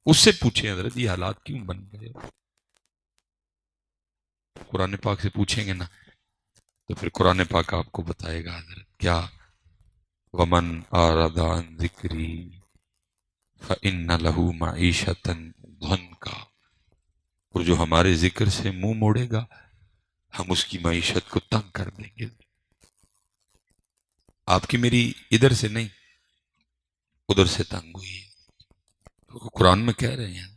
اس سے پوچھیں حضرت یہ حالات کیوں بن گئے. قرآن پاک سے پوچھیں گے نا تو پھر قرآن پاک آپ کو بتائے گا حضرت کیا ومن اعرض عن ذکری فإن له معیشۃ ضنکا، اور جو ہمارے ذکر سے منہ موڑے گا ہم اس کی معیشت کو تنگ کر دیں گے. آپ کی میری ادھر سے نہیں ادھر سے تنگ ہوئی ہے. قرآن میں کہہ رہے ہیں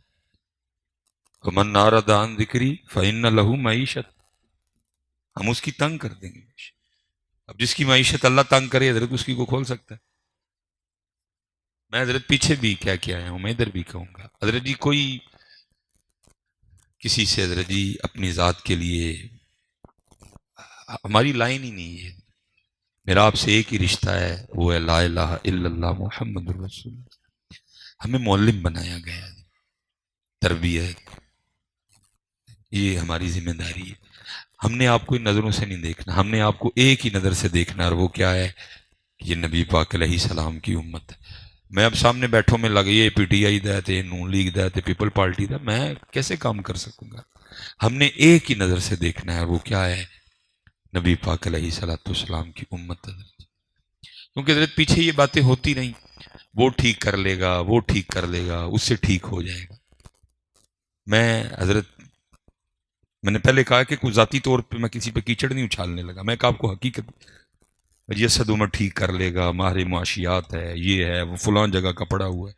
ومن اعرض عن ذکری فإن له معیشۃ، ہم اس کی تنگ کر دیں گے. اب جس کی معیشت اللہ تنگ کرے حضرت اس کی کو کھول سکتا ہے. میں حضرت پیچھے بھی کیا آیا ہوں، میں ادھر بھی کہوں گا حضرت جی کوئی کسی سے حضرت جی اپنی ذات کے لیے ہماری لائن ہی نہیں ہے. میرا آپ سے ایک ہی رشتہ ہے، وہ ہے لا الہ الا اللہ محمد رسول اللہ. ہمیں معلم بنایا گیا ہے، تربیت یہ ہماری ذمہ داری ہے. ہم نے آپ کو ان نظروں سے نہیں دیکھنا، ہم نے آپ کو ایک ہی نظر سے دیکھنا، اور وہ کیا ہے کہ یہ نبی پاک علیہ السلام کی امت ہے. میں اب سامنے بیٹھوں میں لگے یہ پی ٹی آئی دا ہے، نون لیگ دا ہے، پیپل پارٹی دا، میں کیسے کام کر سکوں گا؟ ہم نے ایک ہی نظر سے دیکھنا ہے، اور وہ کیا ہے نبی پاک علیہ صلاۃ والسلام کی امت. کیونکہ حضرت پیچھے یہ باتیں ہوتی نہیں، وہ ٹھیک کر لے گا، وہ ٹھیک کر لے گا، اس سے ٹھیک ہو جائے گا. میں نے پہلے کہا کہ کوئی ذاتی طور پہ میں کسی پہ کیچڑ نہیں اچھالنے لگا. میں کہا آپ کو حقیقت یہ اسد عمر ٹھیک کر لے گا، ماہر معاشیات ہے، یہ ہے، وہ فلان جگہ کا پڑا ہوا ہے.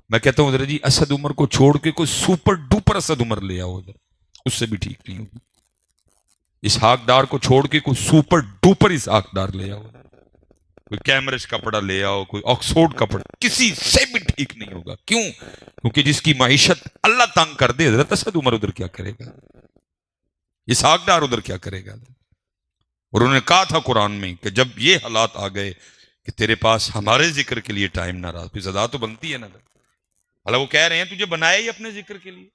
میں کہتا ہوں حضرت جی اسد عمر کو چھوڑ کے کوئی سپر ڈوپر اسد عمر لے آؤ ادھر، اس سے بھی ٹھیک نہیں ہوگی. اسحاق ڈار کو چھوڑ کے کوئی سپر ڈوپر اسحاق ڈار لے آؤ، کوئی کیمبرج کپڑا لے آؤ، کوئی آکسفورڈ کپڑا، کسی سے بھی ٹھیک نہیں ہوگا. کیوں؟ کیونکہ جس کی معیشت اللہ تنگ کر دے حضرت اسد عمر ادھر کیا کرے گا، اسحاق ڈار ادھر کیا کرے گا. اور انہوں نے کہا تھا قرآن میں کہ جب یہ حالات آ گئے کہ تیرے پاس ہمارے ذکر کے لیے ٹائم نہ رہا، پھر زدا تو بنتی ہے نا. حالانکہ وہ کہہ رہے ہیں تجھے بنایا ہی اپنے ذکر کے لیے،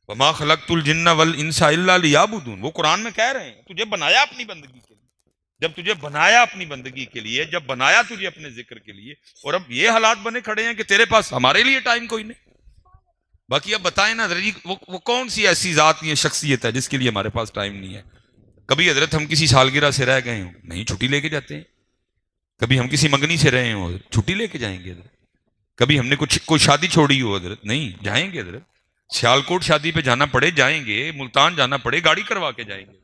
وما خلقت الجن والانس الا لیعبدون. وہ قرآن میں کہہ رہے ہیں تجھے بنایا اپنی بندگی کے لیے. جب تجھے بنایا اپنی بندگی کے لیے، جب بنایا تجھے اپنے ذکر کے لیے، اور اب یہ حالات بنے کھڑے ہیں کہ تیرے پاس ہمارے لیے ٹائم کوئی نہیں. باقی اب بتائیں نا حضرت جی وہ کون سی ایسی ذات یا شخصیت ہے جس کے لیے ہمارے پاس ٹائم نہیں ہے؟ کبھی حضرت ہم کسی سالگرہ سے رہ گئے ہوں، نہیں چھٹی لے کے جاتے ہیں. کبھی ہم کسی منگنی سے رہے ہوں چھٹی لے کے جائیں گے حضرت. کبھی ہم نے کوئی شادی چھوڑی ہو حضرت، نہیں جائیں گے حضرت. سیالکوٹ شادی پہ جانا پڑے جائیں گے، ملتان جانا پڑے گاڑی کروا کے جائیں گے،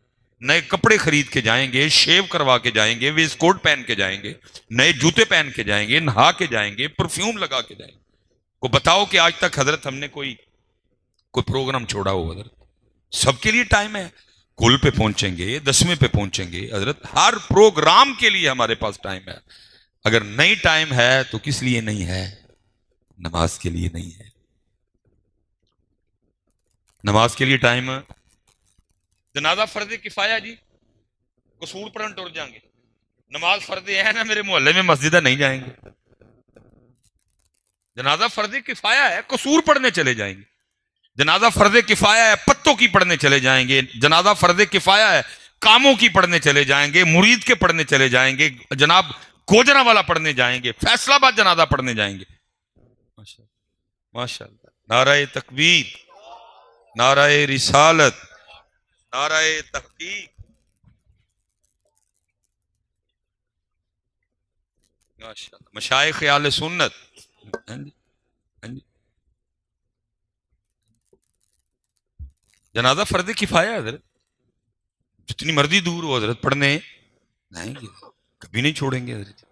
نئے کپڑے خرید کے جائیں گے، شیو کروا کے جائیں گے، ویسٹ کوٹ پہن کے جائیں گے، نئے جوتے پہن کے جائیں گے، نہا کے جائیں گے، پرفیوم لگا کے جائیں گے. کو بتاؤ کہ آج تک حضرت ہم نے کوئی پروگرام چھوڑا ہو حضرت؟ سب کے لیے ٹائم ہے. کل پہ پہنچیں گے، 10ویں پہ پہنچیں گے حضرت، ہر پروگرام کے لیے ہمارے پاس ٹائم ہے. اگر نہیں ٹائم ہے تو کس لیے نہیں ہے؟ نماز کے لیے نہیں ہے. نماز کے لیے ٹائم. جنازہ فرض کفایہ جی، قصور پڑھن ٹر جائیں گے. نماز فرض ہے نا، میرے محلے میں مسجد ہے، نہیں جائیں گے. جنازہ فرض کفایہ ہے، قصور پڑھنے چلے جائیں گے. جنازہ فرض کفایہ ہے، پتوں کی پڑھنے چلے جائیں گے. جنازہ فرض کفایہ ہے، کاموں کی پڑھنے چلے جائیں گے، مرید کے پڑھنے چلے جائیں گے، جناب گوجرا والا پڑھنے جائیں گے، فیصلہ آباد جنازہ پڑھنے جائیں گے. ماشاء اللہ. نعرہ تکبیر، نعرہ رسالت، نعرہ تحقیق. ماشاء اللہ. مشائخ اہل سنت. جنازہ فرض کفایہ ہے حضرت، جتنی مرضی دور ہو حضرت پڑھنے جائیں گے، کبھی نہیں چھوڑیں گے حضرت.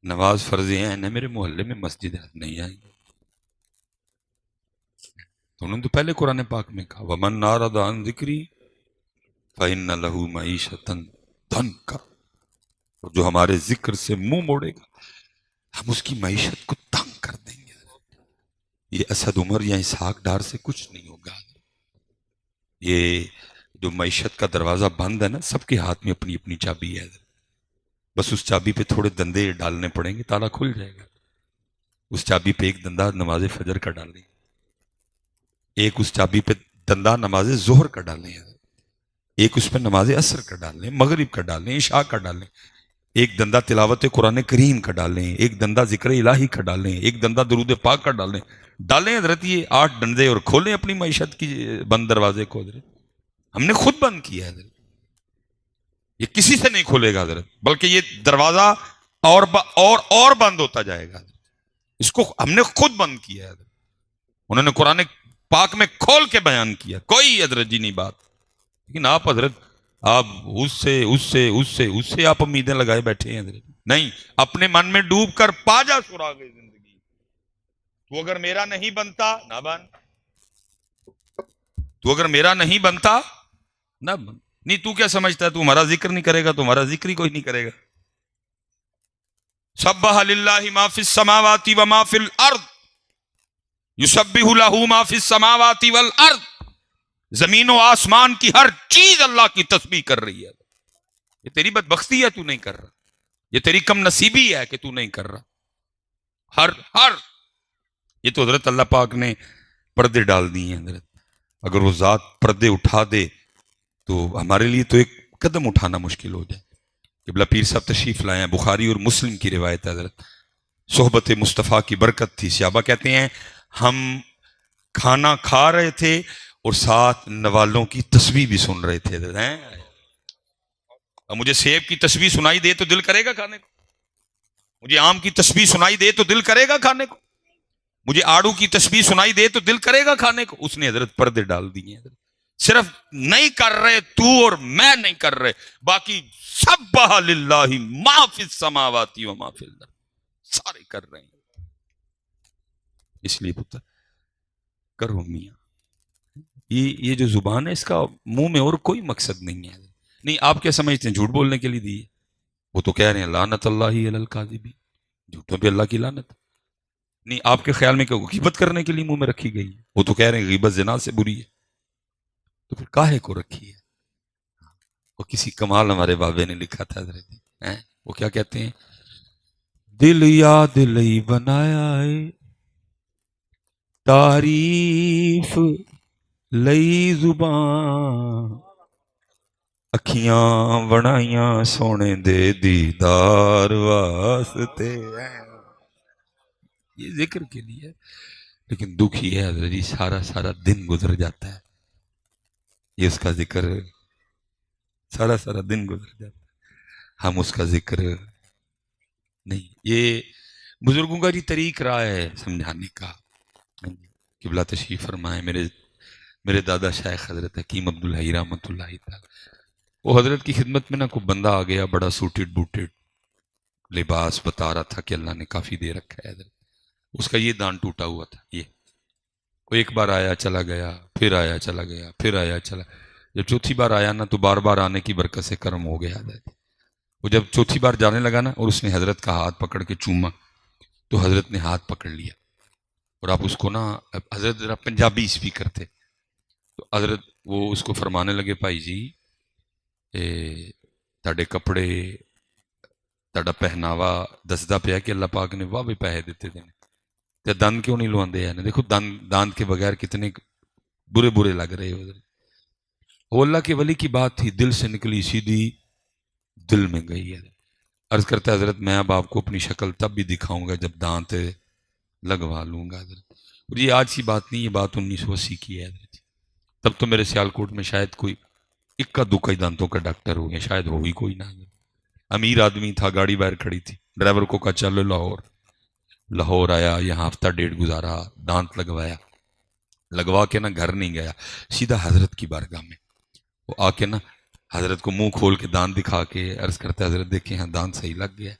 نماز فرض ہیں نا، میرے محلے میں مسجد ہے، نہیں آئیں گے. تو انہوں نے تو پہلے قرآن پاک میں کہا وَمَنْ أَعْرَضَ عَنْ ذِكْرِي فَإِنَّ لَهُ مَعِيشَةً ضَنْكَ. اور جو ہمارے ذکر سے منہ موڑے گا ہم اس کی معیشت کو تنگ کر دیں گے. یہ اسد عمر یا اسحاق ڈار سے کچھ نہیں ہوگا. یہ جو معیشت کا دروازہ بند ہے نا، سب کے ہاتھ میں اپنی اپنی چابی ہے. بس اس چابی پہ تھوڑے دندے ڈالنے پڑیں گے، تالا کھل جائے گا. اس چابی پہ ایک دندہ نماز فجر کا ڈالیں، ایک اس چابی پہ دندہ نماز ظہر کا ڈالیں، ایک اس پہ نماز عصر کا ڈالیں، مغرب کا ڈالیں، عشاء کا ڈالیں. ایک دندہ تلاوت قرآن کریم کا ڈالیں، ایک دندہ ذکر الہی کا ڈالیں، ایک دندہ درود پاک کا ڈالیں حضرت، یہ 8 ڈندے اور کھولیں اپنی معیشت کی بند دروازے کو حضرت. ہم نے خود بند کیا ہے حضرت، یہ کسی سے نہیں کھولے گا حضرت، بلکہ یہ دروازہ اور بند ہوتا جائے گا حضرت. اس کو ہم نے خود بند کیا ہے حضرت. انہوں نے قرآن پاک میں کھول کے بیان کیا، کوئی حضرت جی نہیں بات. لیکن آپ حضرت، آپ اس سے آپ امیدیں لگائے بیٹھے ہیں حضرت. نہیں، اپنے من میں ڈوب کر پا جا سراغ زندگی. تو اگر میرا نہیں بنتا نہ بن، تو اگر میرا نہیں بنتا نہ بن. نہیں، تو کیا سمجھتا ہے تو ہمارا ذکر نہیں کرے گا تو ہمارا ذکر ہی کوئی نہیں کرے گا. سبح للہ ما فی السماوات و ما فی الارض، یسبح لہ ما فی السماوات والارض. زمین و آسمان کی ہر چیز اللہ کی تسبیح کر رہی ہے. یہ تیری بدبختی ہے تو نہیں کر رہا، یہ تیری کم نصیبی ہے کہ تو نہیں کر رہا. ہر یہ تو حضرت اللہ پاک نے پردے ڈال دیے ہیں حضرت. اگر وہ ذات پردے اٹھا دے تو ہمارے لیے تو ایک قدم اٹھانا مشکل ہو جائے. قبلہ پیر صاحب تشریف لائے ہیں، بخاری اور مسلم کی روایت ہے حضرت. صحبت مصطفیٰ کی برکت تھی. صحابہ کہتے ہیں ہم کھانا کھا رہے تھے اور ساتھ نوالوں کی تسبیح بھی سن رہے تھے. اب مجھے سیب کی تسبیح سنائی دے تو دل کرے گا کھانے کو، مجھے آم کی تسبیح سنائی دے تو دل کرے گا کھانے کو، مجھے آڑو کی تسبیح سنائی دے تو دل کرے گا کھانے کو. اس نے حضرت پردے ڈال دیے ہیں. صرف نہیں کر رہے تو اور میں نہیں کر رہے، باقی سبح للہ ما فی السماوات و ما فی الارض، سارے کر رہے ہیں. اس لیے پتہ کرو میاں، یہ جو زبان ہے اس کا منہ میں اور کوئی مقصد نہیں ہے. نہیں، آپ کیا سمجھتے ہیں جھوٹ بولنے کے لیے دی ہے؟ وہ تو کہہ رہے ہیں لعنت اللہ علی الکاذبین، جھوٹوں پہ اللہ کی لعنت. نہیں، آپ کے خیال میں کہ غیبت کرنے کے لیے منہ میں رکھی گئی ہے؟ وہ تو کہہ رہے ہیں غیبت زنا سے بری ہے. تو پھر کاہے کو رکھی ہے؟ وہ کسی کمال ہمارے بابے نے لکھا تھا حضرت، وہ کیا کہتے ہیں، دل یاد لئی بنایا ہے، تعریف لئی زبان، اکھیاں بنائیاں سونے دے دیدار واسطے. یہ ذکر کے لیے. لیکن دکھ یہ ہے حضرت جی، سارا دن گزر جاتا ہے، یہ اس کا ذکر سارا دن گزر جاتا ہے، ہم اس کا ذکر نہیں. یہ بزرگوں کا جی طریق رہا ہے سمجھانے کا. قبلہ تشریف فرمائے میرے دادا شیخ حضرت حکیم عبدالحی رحمۃ اللہ تعالی. وہ حضرت کی خدمت میں نا کوئی بندہ آ گیا، بڑا سوٹڈ بوٹڈ لباس، بتا رہا تھا کہ اللہ نے کافی دے رکھا ہے حضرت. اس کا یہ دان ٹوٹا ہوا تھا. یہ وہ ایک بار آیا چلا گیا، پھر آیا چلا گیا، پھر آیا چلا. جب چوتھی بار آیا نا تو بار بار آنے کی برکت سے کرم ہو گیا حضرت. وہ جب چوتھی بار جانے لگا نا اور اس نے حضرت کا ہاتھ پکڑ کے چوما تو حضرت نے ہاتھ پکڑ لیا. اور آپ اس کو نا، حضرت ذرا پنجابی اسپیکر تھے تو حضرت وہ اس کو فرمانے لگے، بھائی جی تاڑے کپڑے تاڑا پہناوا دسدا پیا کہ اللہ پاک نے واہ بھی پیسے دیتے تھے، تے دند کیوں نہیں لواندے ہیں؟ دیکھو دند کے بغیر کتنے برے لگ رہے ہو. وہ اللہ کے ولی کی بات تھی، دل سے نکلی سیدھی دل میں گئی ہے. عرض کرتا ہے حضرت میں اب آپ کو اپنی شکل تب بھی دکھاؤں گا جب دانت لگوا لوں گا حضرت. اور یہ آج کی بات نہیں، یہ بات 1980 کی ہے حضرت. تب تو میرے سیالکوٹ میں شاید کوئی اکا دکا ہی دانتوں کا ڈاکٹر ہو گیا، شاید ہو ہی کوئی نہ. امیر آدمی تھا، گاڑی باہر کھڑی تھی، ڈرائیور کو کہا چلو لاہور آیا، یہاں ہفتہ ڈیڑھ گزارا، دانت لگوا کے نا گھر نہیں گیا، سیدھا حضرت کی بارگاہ میں. وہ آ کے نا حضرت کو منہ کھول کے دانت دکھا کے عرض کرتا ہے حضرت دیکھیں ہاں دانت صحیح لگ گیا.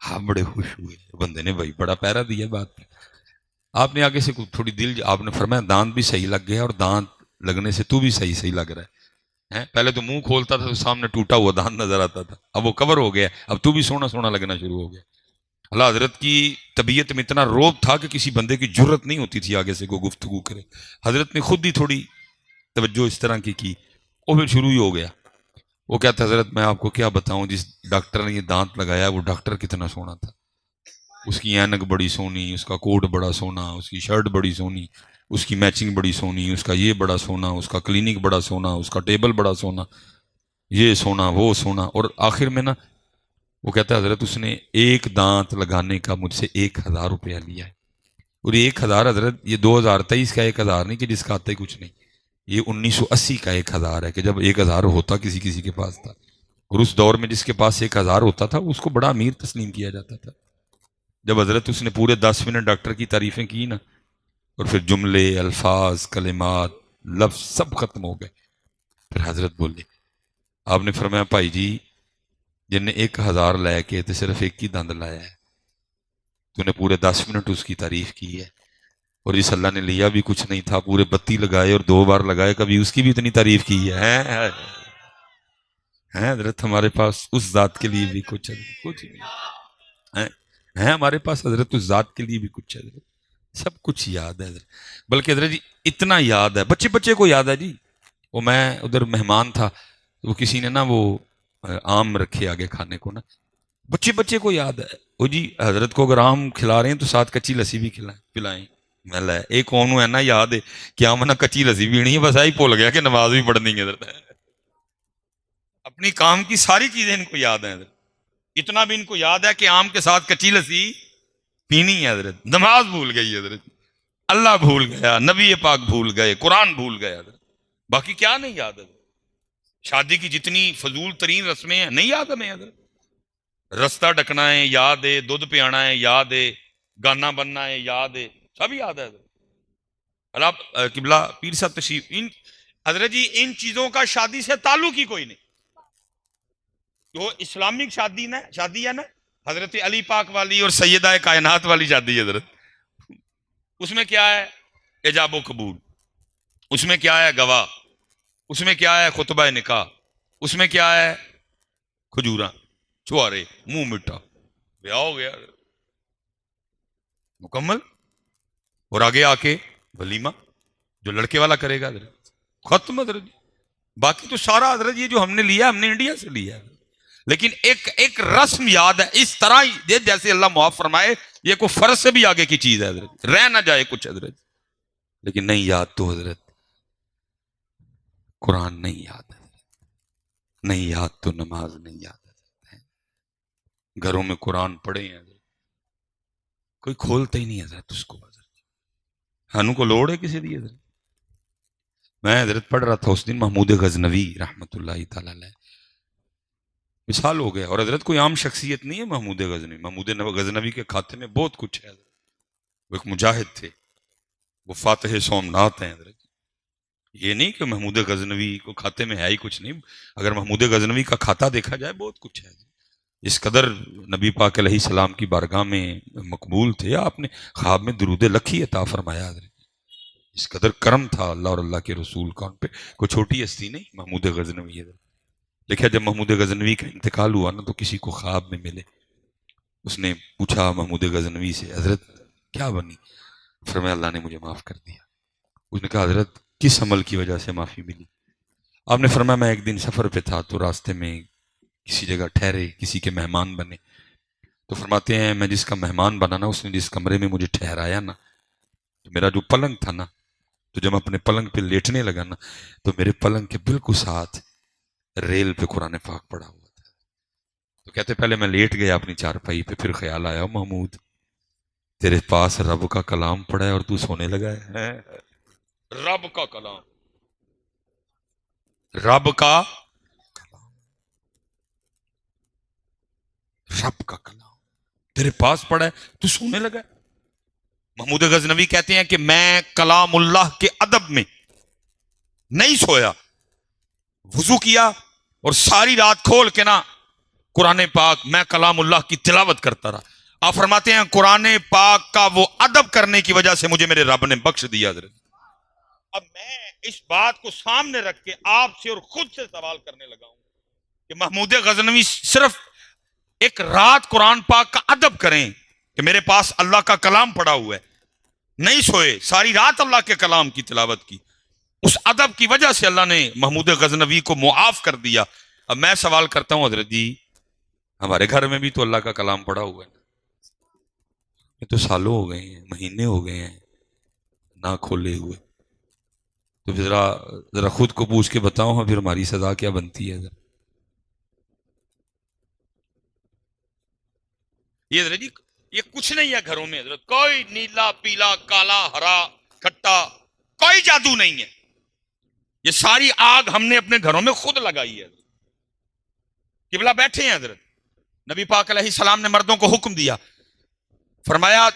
ہاں بڑے خوش ہوئے بندے نے، بھائی بڑا پیرا دیا بات میں. آپ نے آگے سے تھوڑی دل، آپ نے فرمایا دانت بھی صحیح لگ گیا اور دانت لگنے سے تو بھی صحیح لگ رہا ہے. پہلے تو منہ کھولتا تھا تو سامنے ٹوٹا ہوا دانت نظر آتا تھا، اب وہ کور ہو گیا، اب تو بھی سونا لگنا شروع ہو گیا. اللہ حضرت کی طبیعت میں اتنا روب تھا کہ کسی بندے کی جرت نہیں ہوتی تھی آگے سے کوئی گفتگو کرے. حضرت نے خود ہی تھوڑی توجہ اس طرح کی وہ پھر شروع ہی ہو گیا. وہ کہتا حضرت میں آپ کو کیا بتاؤں، جس ڈاکٹر نے یہ دانت لگایا وہ ڈاکٹر کتنا سونا تھا. اس کی اینک بڑی سونی، اس کا کوٹ بڑا سونا، اس کی شرٹ بڑی سونی، اس کی میچنگ بڑی سونی، اس کا یہ بڑا سونا، اس کا کلینک بڑا سونا، اس کا ٹیبل بڑا سونا، یہ سونا وہ سونا. اور آخر میں نا وہ کہتا ہے حضرت اس نے ایک دانت لگانے کا مجھ سے 1000 روپیہ لیا ہے. اور یہ 1000 حضرت یہ 2023 کا 1000 نہیں کہ جس کا آتا ہی کچھ نہیں. یہ 1980 کا 1000 ہے کہ جب 1000 ہوتا کسی کسی کے پاس تھا. اور اس دور میں جس کے پاس 1000 ہوتا تھا اس کو بڑا امیر تسلیم کیا جاتا تھا. جب حضرت اس نے پورے 10 منٹ ڈاکٹر کی تعریفیں کی نا، اور پھر جملے، الفاظ، کلمات، لفظ سب ختم ہو گئے، پھر حضرت بولے. آپ نے فرمایا بھائی جی جن نے 1000 لے کے تو صرف ایک ہی دند لایا ہے، تو نے پورے 10 منٹ اس کی تعریف کی ہے. اور جس اللہ نے لیا بھی کچھ نہیں تھا، پورے 32 لگائے اور 2 بار لگائے، کبھی اس کی بھی اتنی تعریف کی ہے. ہیں حضرت ہمارے پاس اس ذات کے لیے بھی کچھ ہے، کچھ نہیں ہے ہمارے پاس حضرت اس ذات کے لیے بھی کچھ ہے. سب کچھ یاد ہے حضرت. بلکہ حضرت جی اتنا یاد ہے، بچے بچے کو یاد ہے جی. وہ میں ادھر مہمان تھا، وہ کسی نے نا وہ آم رکھے آگے کھانے کو نا، بچے بچے کو یاد ہے. وہ جی حضرت کو اگر آم کھلا رہے ہیں تو ساتھ کچی لسی بھی پلائیں. میں لے ایک کون ہے نا یاد ہے کیا منا کچی لسی بھی نہیں ہے، بس آئی بھول گیا کہ نماز بھی پڑھنی ہے حضرت. اپنی کام کی ساری چیزیں ان کو یاد ہیں حضرت. اتنا بھی ان کو یاد ہے کہ آم کے ساتھ کچی لسی پینی ہے حضرت. نماز بھول گئی حضرت، اللہ بھول گیا، نبی پاک بھول گئے، قرآن بھول گئے حضرت. باقی کیا نہیں یاد حضرت؟ شادی کی جتنی فضول ترین رسمیں ہیں نہیں یاد ہمیں حضرت. رستہ ڈکنا ہے یاد ہے، دودھ پلانا ہے یاد ہے، گانا بننا ہے یاد ہے، سب یاد ہے حضرت. اللہ قبلہ پیر صاحب تشریف ان حضرت جی ان چیزوں کا شادی سے تعلق ہی کوئی نہیں. جو اسلامک شادی ہے نا حضرت علی پاک والی اور سیدہ کائنات والی شادی ہے حضرت. اس میں کیا ہے؟ ایجاب و قبول. اس میں کیا ہے؟ گواہ. اس میں کیا ہے؟ خطبہ نکاح. اس میں کیا ہے؟ کھجورا، چوارے، منہ مٹھا، بیاہ ہو گیا مکمل. اور آگے آ کے ولیمہ جو لڑکے والا کرے گا حضرت، ختم حضرت. باقی تو سارا حضرت یہ جو ہم نے لیا ہم نے انڈیا سے لیا ہے. لیکن ایک رسم یاد ہے اس طرح جیسے اللہ معاف فرمائے یہ کوئی فرض سے بھی آگے کی چیز ہے حضرت، رہ نہ جائے کچھ حضرت. لیکن نہیں یاد تو حضرت قرآن نہیں یاد ہے، نہیں یاد تو نماز نہیں یاد ہے. گھروں میں قرآن پڑھے ہیں حضرت، کوئی کھولتا ہی نہیں حضرت اس کو. حضرت ہنو کو لوڑ ہے کسی دی حضرت. میں حضرت پڑھ رہا تھا اس دن محمود غزنوی رحمت اللہ تعالی علیہ مثال ہو گیا. اور حضرت کوئی عام شخصیت نہیں ہے محمود غزنوی. محمود غزنوی کے کھاتے میں بہت کچھ ہے حضرت. وہ ایک مجاہد تھے، وہ فاتح سومنات ہیں حضرت. یہ نہیں کہ محمود غزنوی کو کھاتے میں ہے ہی کچھ نہیں. اگر محمود غزنوی کا کھاتا دیکھا جائے بہت کچھ ہے. اس قدر نبی پاک علیہ السلام کی بارگاہ میں مقبول تھے. آپ نے خواب میں درود لکھی عطا فرمایا حضرت. اس قدر کرم تھا اللہ اور اللہ کے رسول کا ان پہ. کوئی چھوٹی ہستی نہیں محمود غزنوی حضرت. دیکھا جب محمود غزنوی کا انتقال ہوا نا تو کسی کو خواب میں ملے. اس نے پوچھا محمود غزنوی سے حضرت کیا بنی؟ فرمایا اللہ نے مجھے معاف کر دیا. اس نے کہا حضرت کس عمل کی وجہ سے معافی ملی؟ آپ نے فرمایا میں ایک دن سفر پہ تھا تو راستے میں کسی جگہ ٹھہرے، کسی کے مہمان بنے. تو فرماتے ہیں میں جس کا مہمان بنا نا اس نے جس کمرے میں مجھے ٹھہرایا نا، تو میرا جو پلنگ تھا نا، تو جب میں اپنے پلنگ پہ لیٹنے لگا نا تو میرے پلنگ کے بالکل ساتھ ریل پہ قرآن پاک پڑا ہوا تھا. تو کہتے پہلے میں لیٹ گیا اپنی چارپائی پہ، پھر خیال آیا محمود تیرے پاس رب کا کلام پڑا ہے اور تو سونے لگا ہے. رب کا کلام، رب کا رب کا کلام تیرے پاس پڑا ہے تو سونے لگا ہے. محمود غزنوی کہتے ہیں کہ میں کلام اللہ کے ادب میں نہیں سویا، وضو کیا اور ساری رات کھول کے نا قرآن پاک میں کلام اللہ کی تلاوت کرتا رہا. آپ فرماتے ہیں قرآن پاک کا وہ ادب کرنے کی وجہ سے مجھے میرے رب نے بخش دیا حضرت. اب میں اس بات کو سامنے رکھ کے آپ سے اور خود سے سوال کرنے لگا ہوں کہ محمود غزنوی صرف ایک رات قرآن پاک کا ادب کریں کہ میرے پاس اللہ کا کلام پڑا ہوا ہے، نہیں سوئے، ساری رات اللہ کے کلام کی تلاوت کی، اس ادب کی وجہ سے اللہ نے محمود غزنوی کو معاف کر دیا. اب میں سوال کرتا ہوں حضرت جی ہمارے گھر میں بھی تو اللہ کا کلام پڑا ہوا ہے، یہ تو سالوں ہو گئے ہیں، مہینے ہو گئے ہیں نہ کھولے ہوئے. تو ذرا خود کو پوچھ کے بتاؤ ہاں پھر ہماری سزا کیا بنتی ہے؟ یہ حضرت جی یہ کچھ نہیں ہے گھروں میں حضرت، کوئی نیلا پیلا کالا ہرا کھٹا کوئی جادو نہیں ہے، یہ ساری آگ ہم نے اپنے گھروں میں خود لگائی ہے۔ قبلہ بیٹھے ہیں حضرت، نبی پاک علیہ السلام نے مردوں کو حکم دیا، فرمایا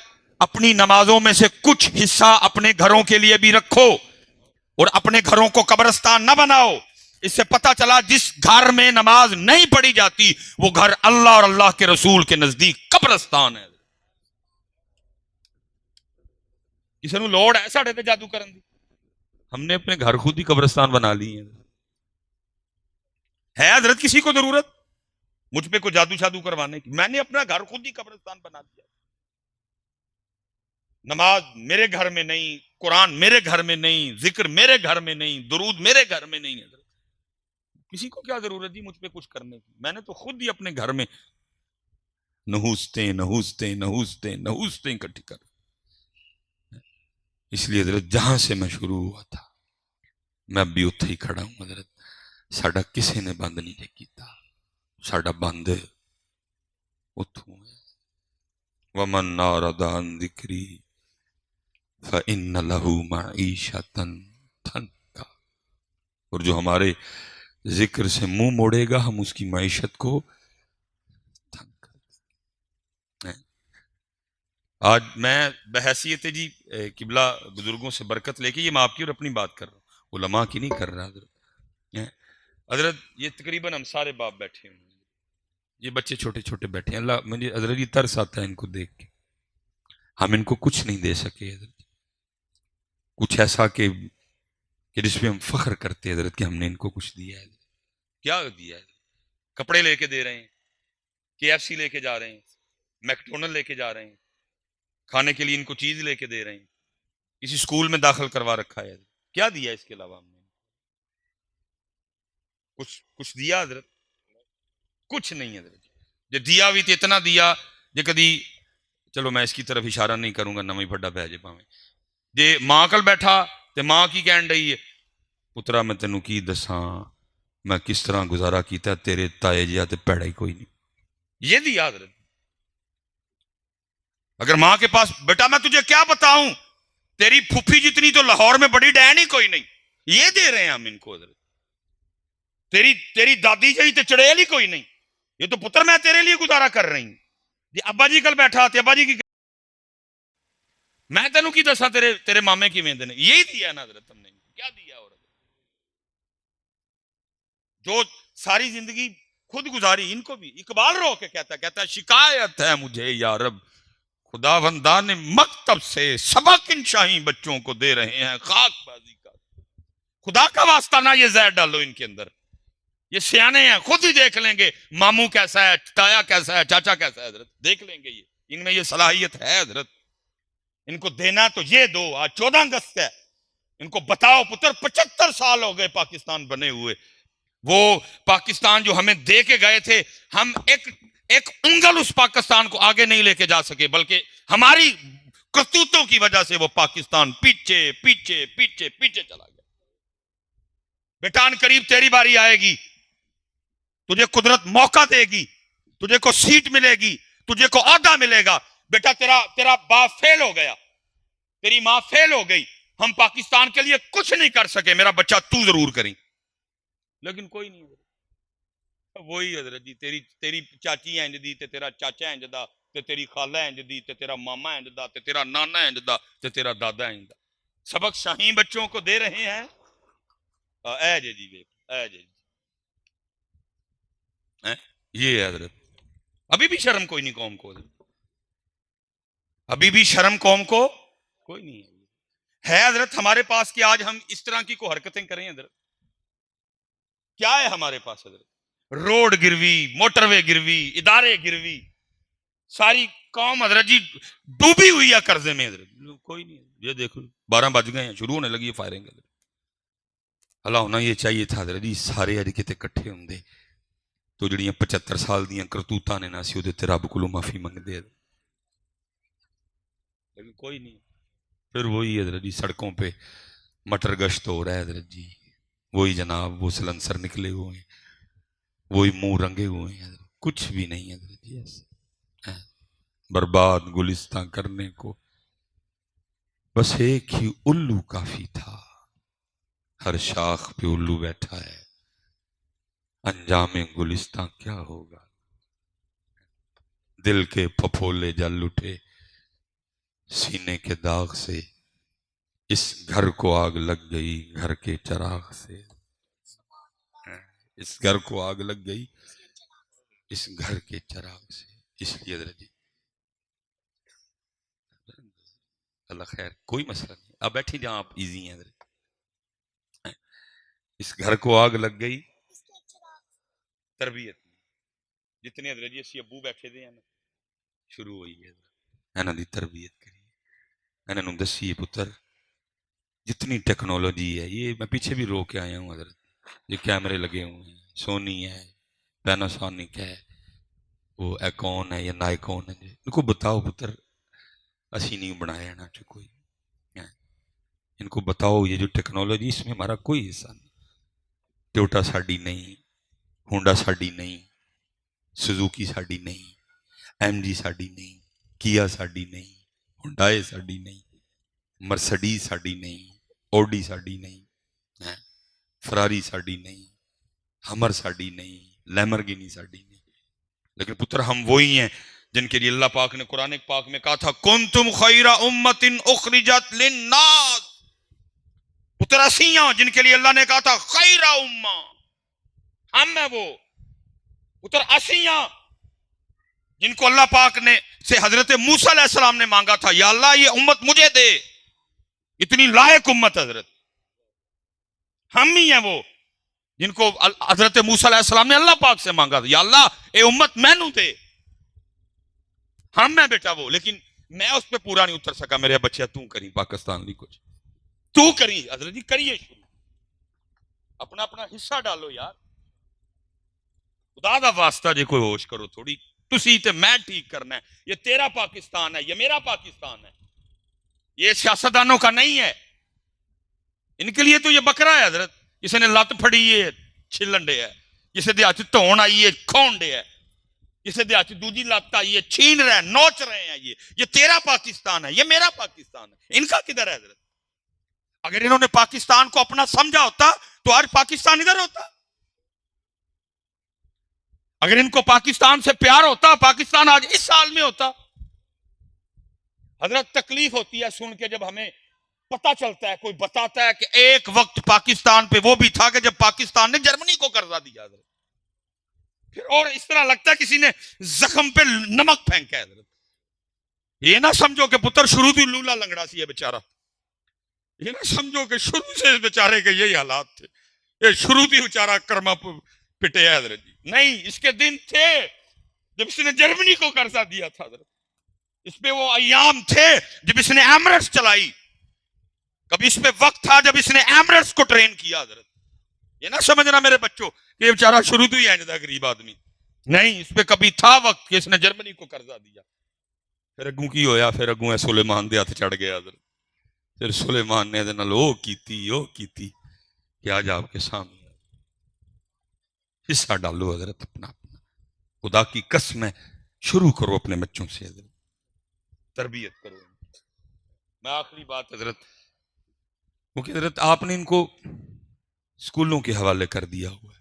اپنی نمازوں میں سے کچھ حصہ اپنے گھروں کے لیے بھی رکھو اور اپنے گھروں کو قبرستان نہ بناؤ۔ اس سے پتہ چلا جس گھر میں نماز نہیں پڑھی جاتی وہ گھر اللہ اور اللہ کے رسول کے نزدیک قبرستان ہے۔ کسی نے لوڑ ہے ساڑھے تے جادو کرن دی؟ ہم نے اپنے گھر خود ہی قبرستان بنا لی ہیں۔ ہے حضرت کسی کو ضرورت مجھ پہ کوئی جادو شادو کروانے کی؟ میں نے اپنا گھر خود ہی قبرستان بنا دیا۔ نماز میرے گھر میں نہیں، قرآن میرے گھر میں نہیں، ذکر میرے گھر میں نہیں، درود میرے گھر میں نہیں ہے۔ کسی کو کیا ضرورت جی مجھ پہ کچھ کرنے کی؟ میں نے تو خود ہی اپنے گھر میں نحوستیں اکٹھی کر۔ اس لیے حضرت جہاں سے میں شروع ہوا تھا میں اب بھی اتھے ہی کھڑا ہوں حضرت، ساڈا کسے نے بند نہیں جے کیتا، ساڈا بند اتھوں ہے۔ وَمَنْ أَعْرَضَ عَنْ ذِكْرِي فَإِنَّ لَهُ مَعِيشَةً ضَنْكًا، اور جو ہمارے ذکر سے منہ موڑے گا ہم اس کی معیشت کو تنگ کر دیں گے۔ آج میں بحیثیت جی قبلہ بزرگوں سے برکت لے کے، یہ میں آپ کی اور اپنی بات کر رہا ہوں، علماء کی نہیں کر رہا حضرت۔ حضرت یہ تقریباً ہم سارے باپ بیٹھے ہیں، یہ بچے چھوٹے چھوٹے بیٹھے ہیں، اللہ مجھے حضرت یہ ترس آتا ہے ان کو دیکھ کے۔ ہم ان کو کچھ نہیں دے سکے حضرت، کچھ ایسا کہ جس پہ ہم فخر کرتے ہیں حضرت کہ ہم نے ان کو کچھ دیا ہے۔ کیا دیا ہے؟ کپڑے لے کے دے رہے ہیں، KFC لے کے جا رہے ہیں، میکڈونلڈ لے کے جا رہے ہیں، کھانے کے لیے ان کو چیز لے کے دے رہے ہیں، کسی سکول میں داخل کروا رکھا ہے۔ کیا دیا اس کے علاوہ ہم نے؟ کچھ دیا حضرت؟ کچھ نہیں حضرت۔ جو دیا بھی تو اتنا دیا جے کدی، چلو میں اس کی طرف اشارہ نہیں کروں گا، نویں پھڈا پہ جے پاویں جے ماں کل بیٹھا تے ماں کی کہن رہی ہے پترا میں تینوں کی دساں میں کس طرح گزارا کیتا ہے، تیرے تائے جہا تے پیڑا ہی کوئی نہیں۔ یہ دیا حضرت۔ اگر ماں کے پاس بیٹا میں تجھے کیا بتاؤں، تیری پھوپھی جتنی تو لاہور میں بڑی ڈین ہی کوئی نہیں، یہ دے رہے ہیں ہم ان کو حضرت۔ تیری دادی جی تے چڑیل ہی کوئی نہیں، یہ تو پتر میں تیرے لیے گزارا کر رہی ہوں۔ جی ابا جی کل بیٹھا تے ابا جی کی میں تینوں کی دساں تیرے مامے کی ویندے نے، یہی دیا نا حضرت ہم نے۔ کیا دیا؟ اور جو ساری زندگی خود گزاری، ان کو بھی اقبال رو کے کہتا ہے شکایت ہے مجھے یا رب، خدا بندان مکتب سے سبق ان شاہی بچوں کو دے رہے ہیں خاک بازی کا۔ خدا کا واسطہ نہ یہ زہر ڈالو ان کے اندر، یہ سیانے ہیں، خود ہی دیکھ لیں گے ماموں کیسا ہے، تایا کیسا ہے، چاچا کیسا ہے حضرت، دیکھ لیں گے یہ ان میں یہ صلاحیت ہے حضرت۔ ان کو دینا تو یہ دو، آج 14 اگست ہے، ان کو بتاؤ پتر 75 سال ہو گئے پاکستان بنے ہوئے، وہ پاکستان جو ہمیں دے کے گئے تھے، ہم ایک انگل اس پاکستان کو آگے نہیں لے کے جا سکے، بلکہ ہماری کرتوتوں کی وجہ سے وہ پاکستان پیچھے پیچھے پیچھے پیچھے چلا گیا۔ بیٹان قریب تیری باری آئے گی، تجھے قدرت موقع دے گی، تجھے کو سیٹ ملے گی، تجھے کو عہدہ ملے گا۔ بیٹا تیرا باپ فیل ہو گیا، تیری ماں فیل ہو گئی، ہم پاکستان کے لیے کچھ نہیں کر سکے، میرا بچہ تو ضرور کریں۔ لیکن کوئی نہیں، وہی حضرت جی تیری چاچی انج دی تے تیرا چاچا انج دا تے تیری خالہ انج دی تے تیرا ماما انج دا تے تیرا نانا انج دا تے تیرا دادا انج دا۔ سبق شاہین بچوں کو دے رہے ہیں۔ اے جی اے جی یہ ہے حضرت۔ ابھی بھی شرم کوئی نہیں قوم کو حضرت، ابھی بھی شرم قوم کو کوئی نہیں ہے حضرت۔ ہمارے پاس کہ آج ہم اس طرح کی کوئی حرکتیں کریں حضرت؟ کیا ہے ہمارے پاس حضرت؟ روڈ گروی، موٹر وے گروی، ادارے گروی، ساری قوم حضرت جی ڈوبی ہوئی ہے قرضے میں حضرت۔ کوئی نہیں، یہ دیکھو 12 بج گئے ہیں، شروع ہونے لگی ہے فائرنگ حضرت۔ اللہ ہونا یہ چاہیے تھا حضرت جی سارے اج کتے کٹھے ہوں دے تو جڑیاں 75 سال دیاں کرتوتاں نے نہ سی وہ تے رب کولوں معافی منگ دے، لیکن کوئی نہیں۔ پھر وہی حضرت جی سڑکوں پہ مٹر گشت ہو رہا ہے حضرت جی، وہی جناب وہ سلنسر نکلے ہوئے ہیں، وہی منہ رنگے ہوئے ہیں، کچھ بھی نہیں حضرت جی ایسے۔ برباد گلستان کرنے کو بس ایک ہی الو کافی تھا. ہر شاخ پہ الو بیٹھا ہے، انجام گلستان کیا ہوگا. دل کے پھپھولے جل اٹھے سینے کے داغ سے، اس گھر کو آگ لگ گئی گھر کے چراغ سے. اس گھر کو آگ لگ گئی اس گھر کے چراغ سے. اس لیے حضرت جی اللہ خیر، کوئی مسئلہ نہیں، آپ بیٹھی جہاں آپ ایزی ہیں حضرت. اس گھر کو آگ لگ گئی تربیت میں. جتنے حضرت جی اسی ابو بیٹھے دے ہیں نا، شروع ہوئی ہے انہاں دی تربیت کری. انہاں نوں دسی پتر جتنی ٹیکنالوجی ہے، یہ میں پیچھے بھی رو کے آیا ہوں حضرت. یہ کیمرے لگے ہوئے ہیں، سونی ہے، پیناسونک ہے، وہ ایکون ہے یا نائکون ہے، ان کو بتاؤ پتر اسی نہیں بنایا نا کوئی. ان کو بتاؤ یہ جو ٹیکنالوجی اس میں ہمارا کوئی حصہ نہیں. ٹوٹا ساڈی نہیں، ہونڈا ساڈی نہیں، سزوکی ساڈی نہیں، ایم جی ساڈی نہیں، کیا ساڈی نہیں، ہونڈائے ساڈی نہیں، مرسڈیز ساڈی نہیں، اوڈی ساڈی نہیں، فراری ساڈی نہیں، ہمر ساڈی نہیں، لیمرگینی ساڈی نہیں. لیکن پتر ہم وہی ہیں جن کے لیے اللہ پاک نے قرآن پاک میں کہا تھا کنتم خیر امت اخرجت للناس. پتر اسیاں جن کے لیے اللہ نے کہا تھا خیر امہ، ہم ہیں وہ. پتر اسیاں جن کو اللہ پاک نے سے حضرت موسیٰ علیہ السلام نے مانگا تھا یا اللہ یہ امت مجھے دے، اتنی لائق امت. حضرت ہم ہی ہیں وہ جن کو حضرت موسیٰ علیہ السلام نے اللہ پاک سے مانگا تھا یا اللہ اے امت میں نو دے. ہم میں بیٹا وہ، لیکن میں اس پہ پورا نہیں اتر سکا. میرے بچے تو کری پاکستان لی کچھ تو کری. حضرت جی کریے شروع، اپنا اپنا حصہ ڈالو یار. خدا دا واسطہ جے کوئی ہوش کرو تھوڑی. تسی تے میں ٹھیک کرنا ہے. یہ تیرا پاکستان ہے، یہ میرا پاکستان ہے، یہ سیاستدانوں کا نہیں ہے. ان کے لیے تو یہ بکرا ہے حضرت. کسی نے لت پھڑی ہے چھلن ڈے ہے، کسی دے ہاتھ دھون آئی ہے کھون ڈے ہے، کسی دے ہاتھ دوجی لت آئی ہے چھین رہے ہیں نوچ رہے ہیں. یہ تیرا پاکستان ہے، یہ میرا پاکستان ہے. ان کا کدھر ہے حضرت؟ اگر انہوں نے پاکستان کو اپنا سمجھا ہوتا تو آج پاکستان ادھر ہوتا. اگر ان کو پاکستان سے پیار ہوتا پاکستان آج اس سال میں ہوتا. حضرت تکلیف ہوتی ہے سن کے جب ہمیں پتہ چلتا ہے، کوئی بتاتا ہے کہ ایک وقت پاکستان پہ وہ بھی تھا کہ جب پاکستان نے جرمنی کو قرضہ دیا حضرت. پھر اور اس طرح لگتا ہے کسی نے زخم پہ نمک پھینکا ہے حضرت. یہ نہ سمجھو کہ پتر شروع بھی لولا لنگڑا سی ہے بیچارہ. یہ نہ سمجھو کہ شروع سے اس بیچارے کے یہی حالات تھے. یہ شروع بھی بیچارہ کرما پٹے ہے حضرت جی. نہیں، اس کے دن تھے جب اس نے جرمنی کو قرضہ دیا تھا حضرت. اس پہ وہ ایام تھے جب اس نے ایمریٹس چلائی. کبھی اس پہ وقت تھا جب اس نے ایمریٹس کو ٹرین کیا حضرت. یہ نہ سمجھنا میرے بچوں کہ یہ بیچارہ شروع تو ہی ہے جدا غریب آدمی. نہیں، اس پہ کبھی تھا وقت کہ اس نے جرمنی کو قرضہ دیا. پھر اگوں کی ہویا، پھر اگوں ہے سلیمان دے ہاتھ چڑھ گیا حضرت. پھر سلیمان نے او کیتی کہ آج آپ کے سامنے حصہ ڈالو حضرت اپنا. خدا کی قسم ہے شروع کرو اپنے بچوں سے حضرت، تربیت کرو. میں آخری بات حضرت، کیونکہ حضرت آپ نے ان کو اسکولوں کے حوالے کر دیا ہوا ہے.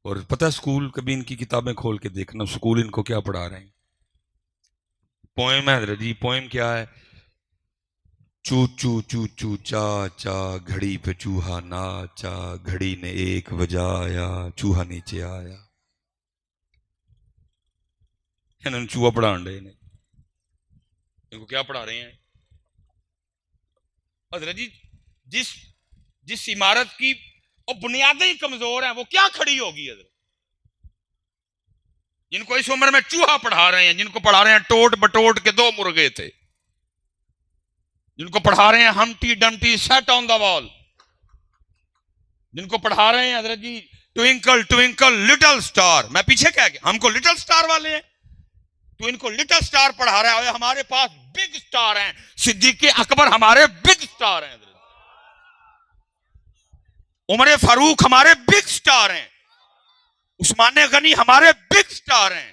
اور پتہ اسکول کبھی ان کی کتابیں کھول کے دیکھنا اسکول ان کو کیا پڑھا رہے ہیں. پوئم ہے حضرت جی. پوئم کیا ہے؟ چو چو چو چو چا چا گھڑی پہ چوہا ناچا، گھڑی نے ایک بجایا چوہا نیچے آیا. انہوں نے چوہا پڑھان رہے ہیں. ان کو کیا پڑھا رہے ہیں حضرت جی؟ جس عمارت کی بنیادیں کمزور ہیں وہ کیا کھڑی ہوگی حضرت؟ جن کو اس عمر میں چوہا پڑھا رہے ہیں، جن کو پڑھا رہے ہیں ٹوٹ بٹوٹ کے 2 مرغے تھے، جن کو پڑھا رہے ہیں ہمٹی ڈمٹی سیٹ آن دا وال، جن کو پڑھا رہے ہیں حضرت جی ٹوئنکل ٹوئنکل لٹل سٹار. میں پیچھے کہہ گیا ہم کو لٹل سٹار والے ہیں، تو ان کو لٹل سٹار پڑھا رہا ہے. ہمارے پاس بگ سٹار ہیں. صدیق اکبر ہمارے بگ سٹار ہیں، عمر فاروق ہمارے بگ سٹار ہیں، عثمان غنی ہمارے بگ سٹار ہیں.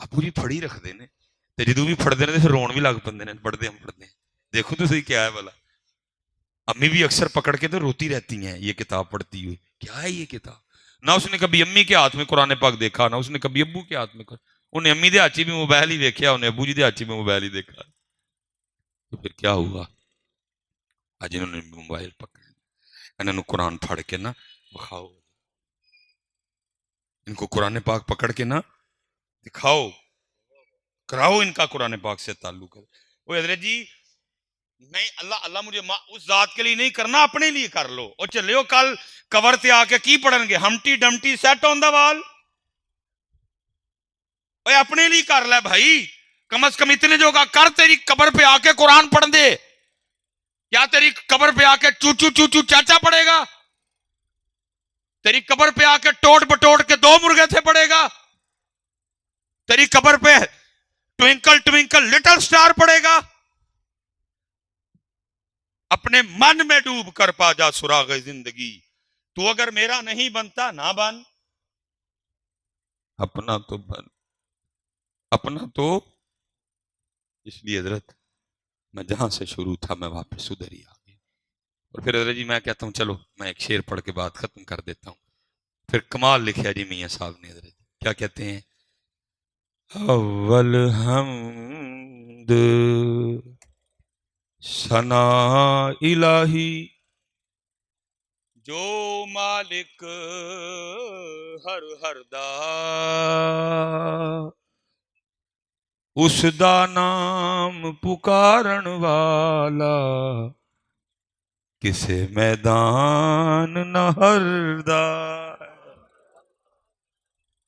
ابو جی پھڑی رکھتے ہیں تے جدوں بھی پڑھتے ہیں پھر رون بھی لگ پہ پڑھتے ہیں دیکھو تو صحیح کیا ہے بھلا. امی بھی اکثر پکڑ کے تو روتی رہتی ہیں یہ کتاب پڑھتی ہوئی. کیا ہے یہ کتاب؟ نہ اس نے کبھی امی کے ہاتھ میں قرآن پاک دیکھا، نہ اس نے کبھی ابو کے ہاتھ میں انہیں امی دے ہاتھ بھی موبائل ہی دیکھا، انہیں ابو جی دے ہاتھ میں موبائل ہی دیکھا. تو پھر کیا ہوا؟ آج انہوں نے موبائل پکڑ انہوں نے قرآن پھڑ کے نا بخاؤ، ان کو قرآن پاک پکڑ کے نا دکھاؤ، کراؤ ان کا قرآن پاک سے تعلق ہے. وہ حضرت جی نہیں، اللہ اللہ مجھے اس ذات کے لیے نہیں کرنا، اپنے لیے کر لو. اور چلے ہو کل کور تے آ کے کی پڑھن گے؟ ہمٹی ڈمٹی سیٹ آن دا وال. اے اپنے لیے کر لے بھائی، کم از کم اتنے جو کر. تیری قبر پہ آ کے قرآن پڑھ دے، کیا تیری قبر پہ آ کے چوچو چوچو چاچا پڑھے گا؟ تیری قبر پہ آ کے ٹوٹ بٹوٹ کے 2 مرغے تھے پڑے گا؟ تیری قبر پہ ٹوینکل ٹوینکل لٹل سٹار پڑے گا؟ اپنے من میں ڈوب کر پا جا سراغ زندگی. تو اگر میرا نہیں بنتا نہ بن، اپنا تو بن، اپنا تو. اس لیے حضرت میں جہاں سے شروع تھا میں واپس ادھر ہی آ گیا. اور پھر حضرت جی میں کہتا ہوں چلو میں ایک شعر پڑھ کے بات ختم کر دیتا ہوں. پھر کمال لکھا جی میاں صاحب نے حضرت، کیا کہتے ہیں؟ اول حمد ثنا الہی جو مالک ہر دا، اس دا نام پکارن والا کسے میدان نہ ہردا.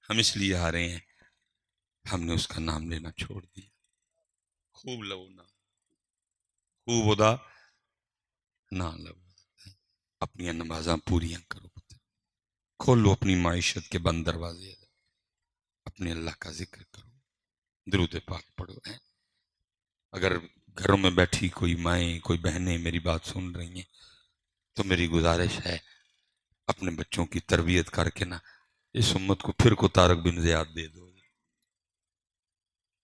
ہم اس لیے آ رہے ہیں، ہم نے اس کا نام لینا چھوڑ دیا. خوب لو نا، خوب ادا نہ لو. اپنی نمازاں پوریاں کرو، کھولو اپنی معیشت کے بند دروازے، اپنے اللہ کا ذکر کرو، درود پاک پڑھو. اگر گھروں میں بیٹھی کوئی مائیں کوئی بہنیں میری بات سن رہی ہیں تو میری گزارش ہے اپنے بچوں کی تربیت کر کے نا اس امت کو پھر کو طارق بن زیاد دے دو.